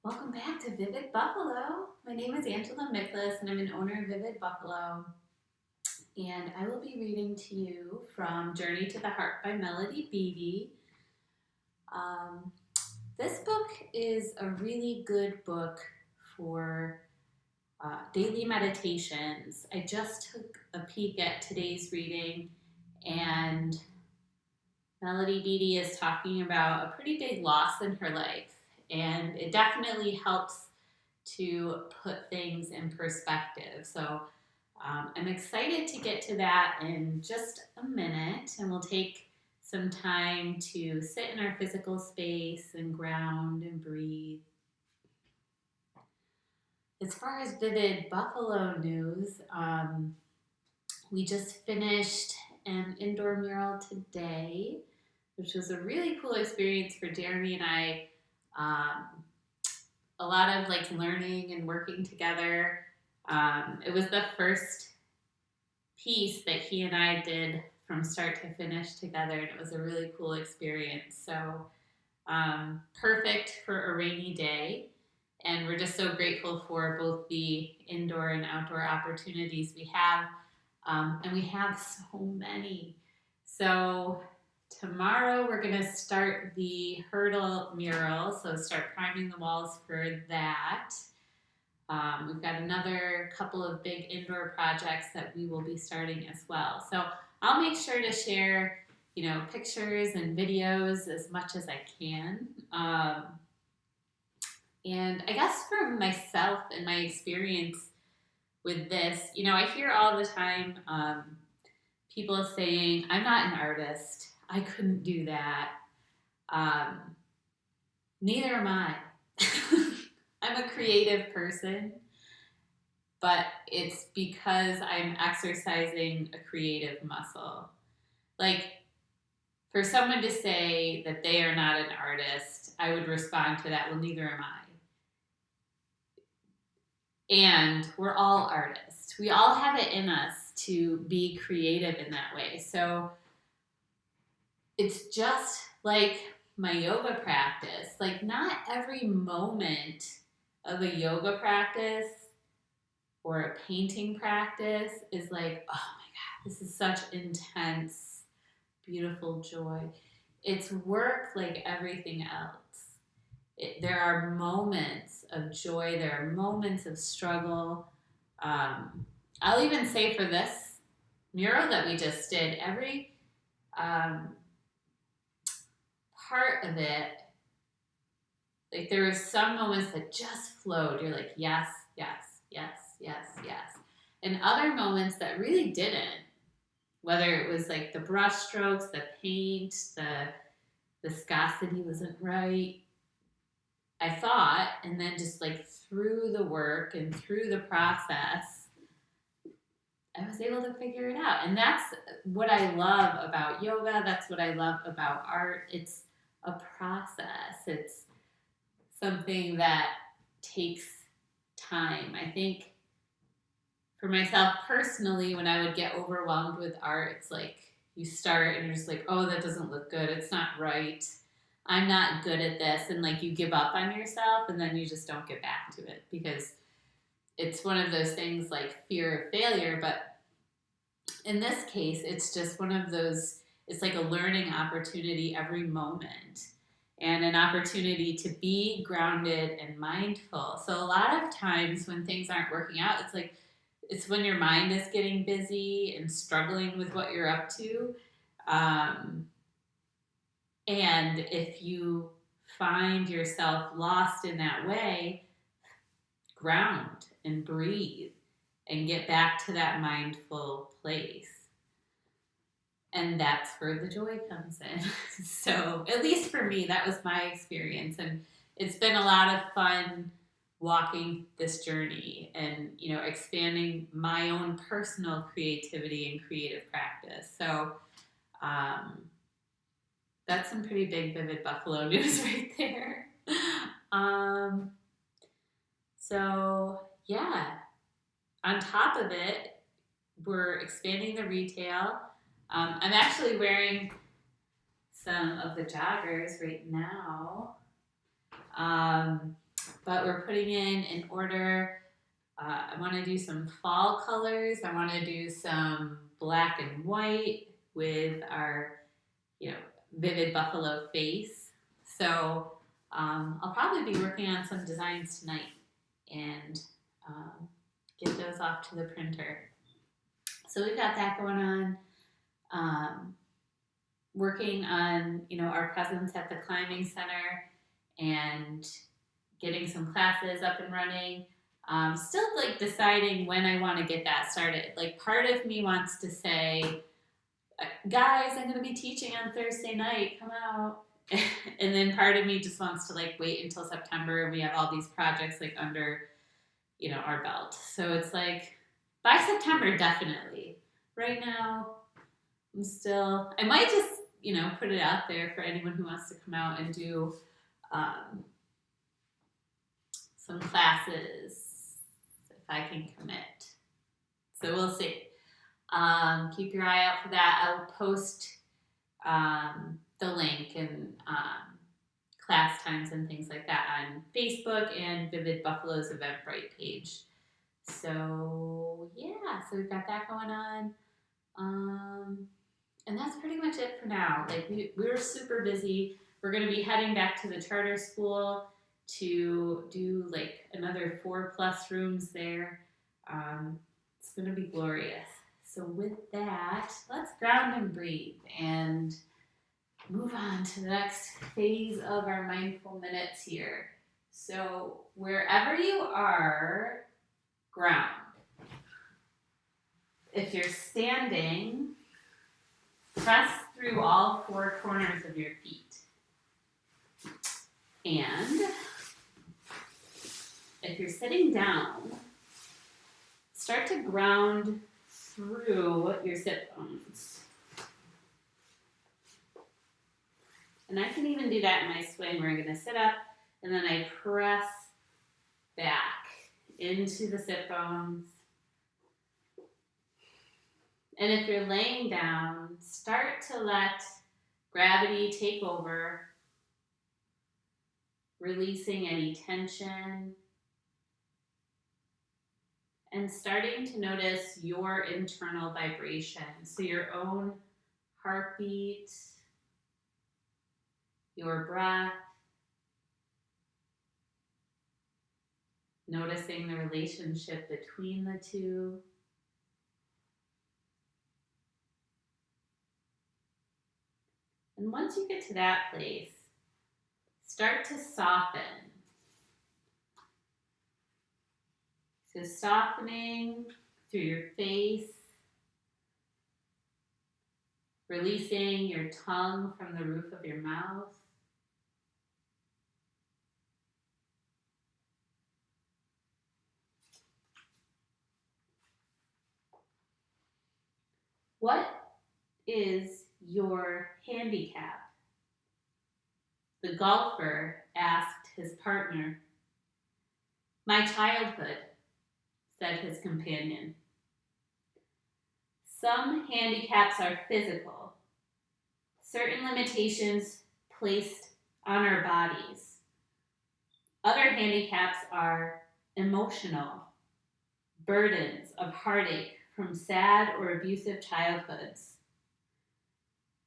Welcome back to Vivid Buffalo. My name is Angela Miklas and I'm an owner of Vivid Buffalo. And I will be reading to you from Journey to the Heart by Melody Beattie. Um, this book is a really good book for daily meditations. I just took a peek at today's reading, and Melody Beattie is talking about a pretty big loss in her life, and it definitely helps to put things in perspective. So I'm excited to get to that in just a minute, and we'll take some time to sit in our physical space and ground and breathe. As far as Vivid Buffalo news, we just finished an indoor mural today, which was a really cool experience for Jeremy and I. A lot of like learning and working together. It was the first piece that he and I did from start to finish together, and it was a really cool experience. So perfect for a rainy day. And we're just so grateful for both the indoor and outdoor opportunities we have. And we have so many. So tomorrow we're going to start the Hertel mural. So start priming the walls for that. We've got another couple of big indoor projects that we will be starting as well. So I'll make sure to share, pictures and videos as much as I can. And I guess for myself and my experience with this, I hear all the time people saying, I'm not an artist. I couldn't do that. Um, Neither am I. I'm a creative person, but it's because I'm exercising a creative muscle. Like, for someone to say that they are not an artist, I would respond to that, well, neither am I. And we're all artists. We all have it in us to be creative in that way. So it's just like my yoga practice. Like, not every moment of a yoga practice or a painting practice is like, oh my God, this is such intense, beautiful joy. It's work like everything else. There are moments of joy, there are moments of struggle. I'll even say for this mural that we just did, every um, part of it, like there were some moments that just flowed. You're like, yes, yes, yes, yes, yes. And other moments that really didn't, whether it was like the brush strokes, the paint, the viscosity wasn't right, I thought, and then just like through the work and through the process, I was able to figure it out. And that's what I love about yoga. That's what I love about art. It's a process. It's something that takes time. I think for myself personally, when I would get overwhelmed with art, it's like you start and you're just like, oh, that doesn't look good. It's not right. I'm not good at this. And like you give up on yourself and then you just don't get back to it because it's one of those things like fear of failure. But in this case, it's just one of those, it's like a learning opportunity every moment and an opportunity to be grounded and mindful. So a lot of times when things aren't working out, it's like, it's when your mind is getting busy and struggling with what you're up to. And if you find yourself lost in that way, ground and breathe and get back to that mindful place. And that's where the joy comes in. So, at least for me, that was my experience. And it's been a lot of fun walking this journey and, expanding my own personal creativity and creative practice. So, that's some pretty big, vivid Buffalo news right there. Um, so, yeah, on top of it, we're expanding the retail. I'm actually wearing some of the joggers right now. but we're putting in order. I want to do some fall colors. I want to do some black and white with our, vivid buffalo face. So I'll probably be working on some designs tonight and get those off to the printer. So we've got that going on. Working on, our presence at the climbing center and getting some classes up and running. Still like deciding when I want to get that started. Like part of me wants to say, guys, I'm going to be teaching on Thursday night, come out. And then part of me just wants to like wait until September and we have all these projects like under, our belt. So it's like by September, definitely. Right now, I might just, put it out there for anyone who wants to come out and do some classes if I can commit. So we'll see. Keep your eye out for that. I'll post the link and class times and things like that on Facebook and Vivid Buffalo's Eventbrite page. So yeah, so we've got that going on. And that's pretty much it for now. Like we're super busy. We're going to be heading back to the charter school to do like another 4+ rooms there. It's going to be glorious. So with that, let's ground and breathe and move on to the next phase of our mindful minutes here. So wherever you are, ground. If you're standing, press through all 4 corners of your feet. And if you're sitting down, start to ground through your sit bones. And I can even do that in my swing where I'm going to sit up and then I press back into the sit bones. And if you're laying down, start to let gravity take over, releasing any tension, and starting to notice your internal vibration. So your own heartbeat, your breath, noticing the relationship between the two. And once you get to that place, start to soften. So softening through your face, releasing your tongue from the roof of your mouth. What is your handicap? The golfer asked his partner. My childhood, said his companion. Some handicaps are physical, certain limitations placed on our bodies. Other handicaps are emotional, burdens of heartache from sad or abusive childhoods.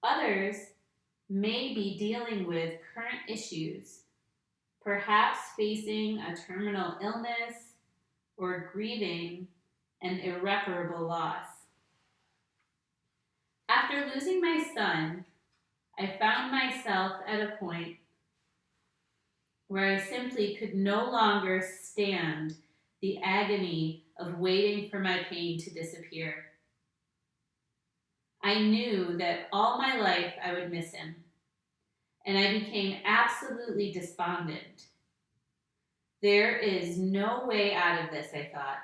Others may be dealing with current issues, perhaps facing a terminal illness or grieving an irreparable loss. After losing my son, I found myself at a point where I simply could no longer stand the agony of waiting for my pain to disappear. I knew that all my life I would miss him, and I became absolutely despondent. There is no way out of this, I thought.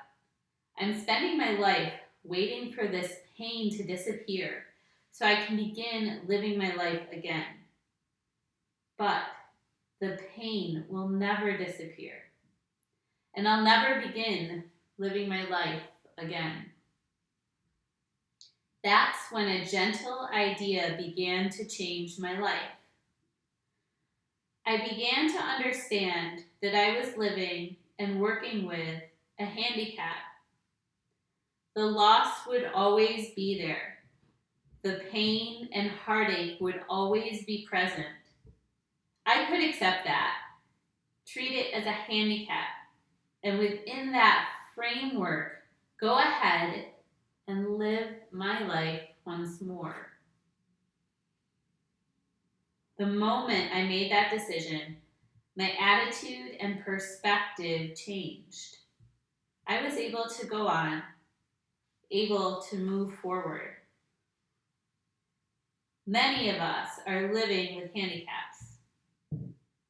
I'm spending my life waiting for this pain to disappear so I can begin living my life again. But the pain will never disappear, and I'll never begin living my life again. That's when a gentle idea began to change my life. I I began to understand that I was living and working with a handicap. The loss would always be there. The pain and heartache would always be present. I could accept that, treat it as a handicap, and within that framework, go ahead and live my life once more. The moment I made that decision, my attitude and perspective changed. I was able to go on, able to move forward. Many of us are living with handicaps.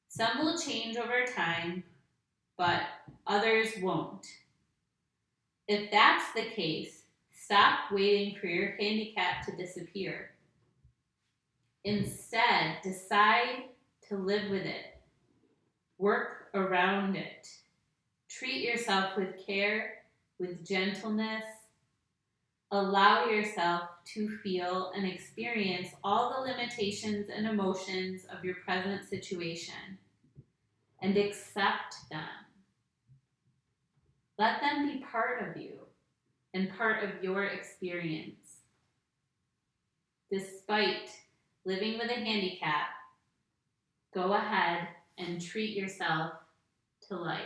Some will change over time, but others won't. If that's the case, stop waiting for your handicap to disappear. Instead, decide to live with it, work around it. Treat yourself with care, with gentleness. Allow yourself to feel and experience all the limitations and emotions of your present situation and accept them. Let them be part of you and part of your experience. Despite living with a handicap, go ahead and treat yourself to life.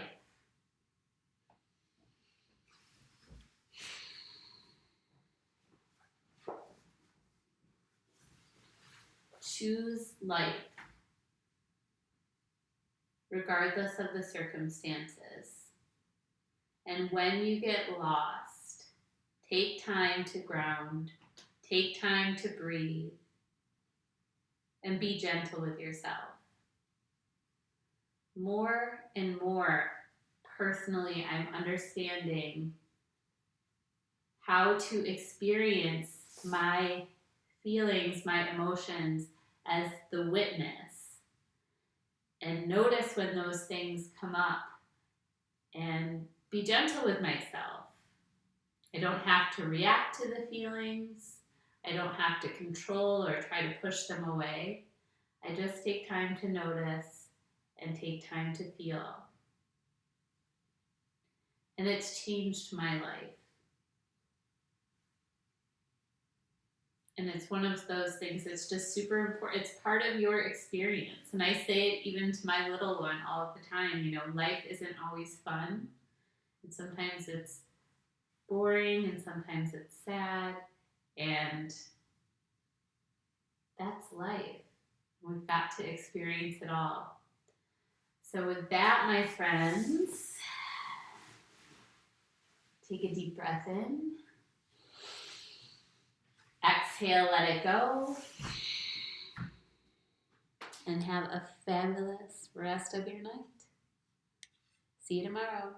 Choose life, regardless of the circumstances. And when you get lost, take time to ground, take time to breathe, and be gentle with yourself. More and more personally, I'm understanding how to experience my feelings, my emotions as the witness, and notice when those things come up and be gentle with myself. I don't have to react to the feelings. I don't have to control or try to push them away. I just take time to notice and take time to feel. And it's changed my life. And it's one of those things that's just super important. It's part of your experience. And I say it even to my little one all of the time. You know, life isn't always fun. And sometimes it's boring and sometimes it's sad. And that's life. We've got to experience it all. So with that, my friends, take a deep breath in. Exhale, let it go. And have a fabulous rest of your night. See you tomorrow.